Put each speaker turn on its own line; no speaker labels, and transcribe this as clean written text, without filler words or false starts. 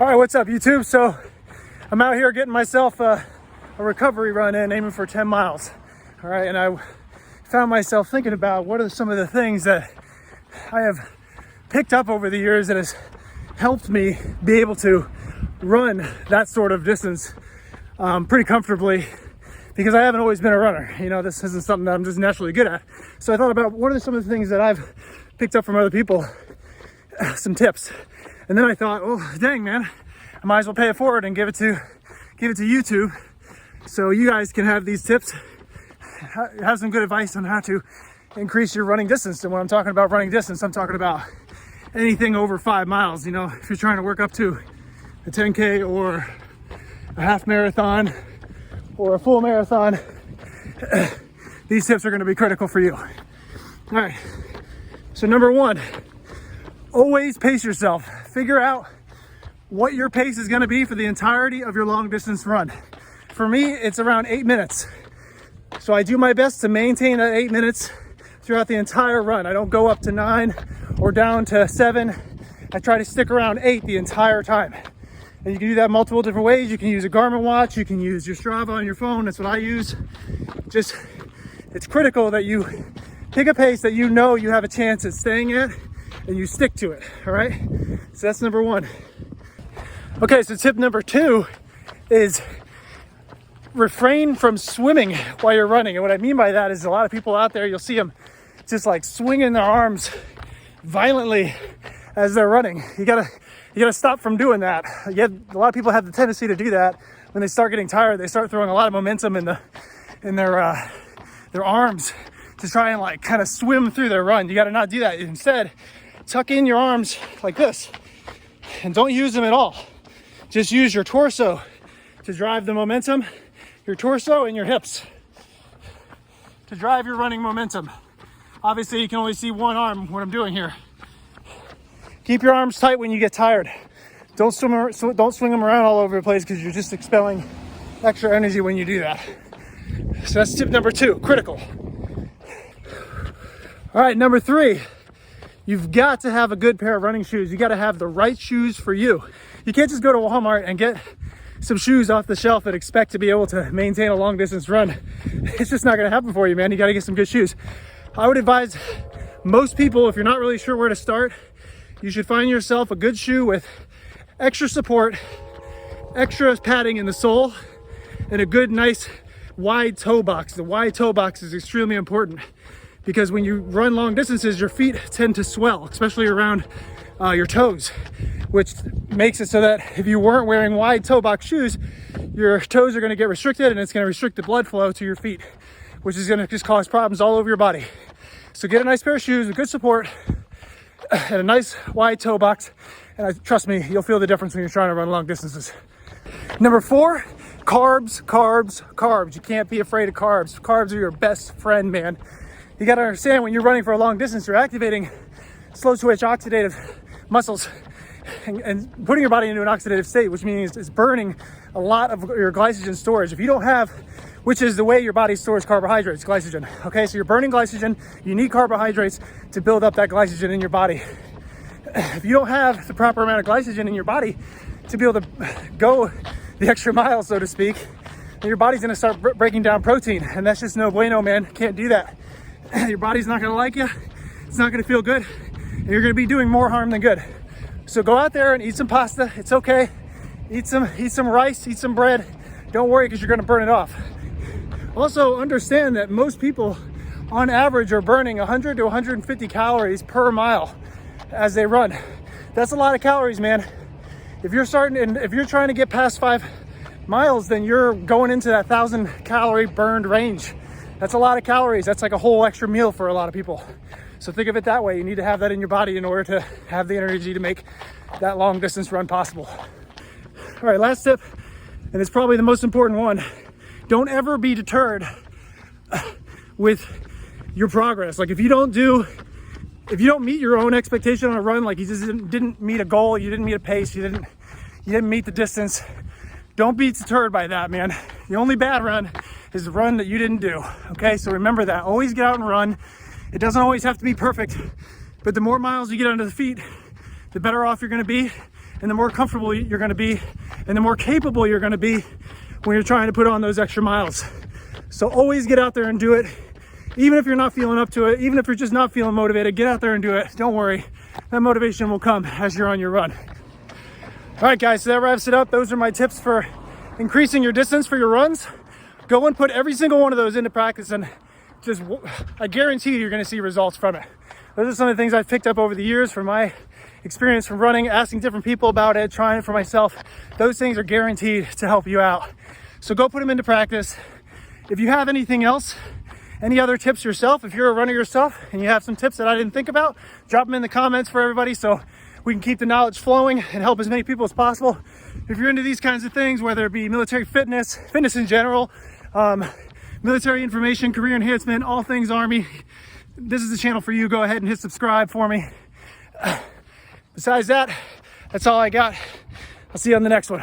All right, what's up, YouTube? So I'm out here getting myself a recovery run in, aiming for 10 miles. All right, and I found myself thinking about what are some of the things that I have picked up over the years that has helped me be able to run that sort of distance pretty comfortably, because I haven't always been a runner. You know, this isn't something that I'm just naturally good at. So I thought about what are some of the things that I've picked up from other people, some tips. And then I thought, oh, dang, man, I might as well pay it forward and give it to YouTube, so you guys can have these tips, have some good advice on how to increase your running distance. And when I'm talking about running distance, I'm talking about anything over 5 miles. You know, if you're trying to work up to a 10K or a half marathon or a full marathon, these tips are going to be critical for you. All right. So number one, always pace yourself. Figure out what your pace is going to be for the entirety of your long distance run. For me, it's around 8 minutes. So I do my best to maintain that 8 minutes throughout the entire run. I don't go up to 9 or down to 7. I try to stick around 8 the entire time. And you can do that multiple different ways. You can use a Garmin watch. You can use your Strava on your phone. That's what I use. Just, it's critical that you pick a pace that you know you have a chance at staying at, and you stick to it. All right. So that's number one. Okay. So tip number two is refrain from swimming while you're running. And what I mean by that is a lot of people out there, you'll see them just like swinging their arms violently as they're running. You gotta stop from doing that. Yet a lot of people have the tendency to do that. When they start getting tired, they start throwing a lot of momentum in their arms to try and like kind of swim through their run. You gotta not do that. Instead, tuck in your arms like this and don't use them at all. Just use your torso to drive the momentum, your torso and your hips to drive your running momentum. Obviously, you can only see one arm, what I'm doing here. Keep your arms tight when you get tired. Don't swing them around all over the place, because you're just expelling extra energy when you do that. So that's tip number two, critical. All right, number three, you've got to have a good pair of running shoes. You got to have the right shoes for you. You can't just go to Walmart and get some shoes off the shelf and expect to be able to maintain a long distance run. It's just not going to happen for you, man. You got to get some good shoes. I would advise most people, if you're not really sure where to start, you should find yourself a good shoe with extra support, extra padding in the sole, and a good, nice, wide toe box. The wide toe box is extremely important, because when you run long distances, your feet tend to swell, especially around your toes, which makes it so that if you weren't wearing wide toe box shoes, your toes are going to get restricted, and it's going to restrict the blood flow to your feet, which is going to just cause problems all over your body. So get a nice pair of shoes with good support and a nice wide toe box, and trust me, you'll feel the difference when you're trying to run long distances. Number four, carbs, carbs, carbs. You can't be afraid of carbs. Carbs are your best friend, man. You got to understand, when you're running for a long distance, you're activating slow twitch oxidative muscles and putting your body into an oxidative state, which means it's burning a lot of your glycogen storage. If you don't have, which is the way your body stores carbohydrates, glycogen. Okay, so you're burning glycogen. You need carbohydrates to build up that glycogen in your body. If you don't have the proper amount of glycogen in your body to be able to go the extra mile, so to speak, then your body's gonna start breaking down protein, and that's just no bueno, man. Can't do that. Your body's not gonna like you. It's not gonna feel good, and you're gonna be doing more harm than good. So go out there and eat some pasta. It's okay. Eat some rice, eat some bread. Don't worry, because you're gonna burn it off. Also understand that most people on average are burning 100 to 150 calories per mile as they run. That's a lot of calories, man. If you're trying to get past 5 miles, then you're going into that 1,000 calorie burned range. That's a lot of calories. That's like a whole extra meal for a lot of people. So think of it that way. You need to have that in your body in order to have the energy to make that long distance run possible. All right, last tip, and it's probably the most important one. Don't ever be deterred with your progress. Like if you don't meet your own expectation on a run, like you just didn't meet a goal, you didn't meet a pace, you didn't meet the distance, don't be deterred by that, man. The only bad run is the run that you didn't do. Okay, so remember that. Always get out and run. It doesn't always have to be perfect, but the more miles you get under the feet, the better off you're going to be, and the more comfortable you're going to be, and the more capable you're going to be when you're trying to put on those extra miles. So always get out there and do it. Even if you're not feeling up to it, even if you're just not feeling motivated, get out there and do it. Don't worry, that motivation will come as you're on your run. All right, guys, so that wraps it up. Those are my tips for increasing your distance for your runs. Go and put every single one of those into practice, and just, I guarantee you're going to see results from it. Those are some of the things I've picked up over the years from my experience from running, asking different people about it, trying it for myself. Those things are guaranteed to help you out. So go put them into practice. If you have anything else, any other tips yourself, if you're a runner yourself and you have some tips that I didn't think about, drop them in the comments for everybody so we can keep the knowledge flowing and help as many people as possible. If you're into these kinds of things, whether it be military fitness in general, military information, career enhancement, all things Army, this is the channel for you. Go ahead and hit subscribe for me. Besides that, that's all I got. I'll see you on the next one.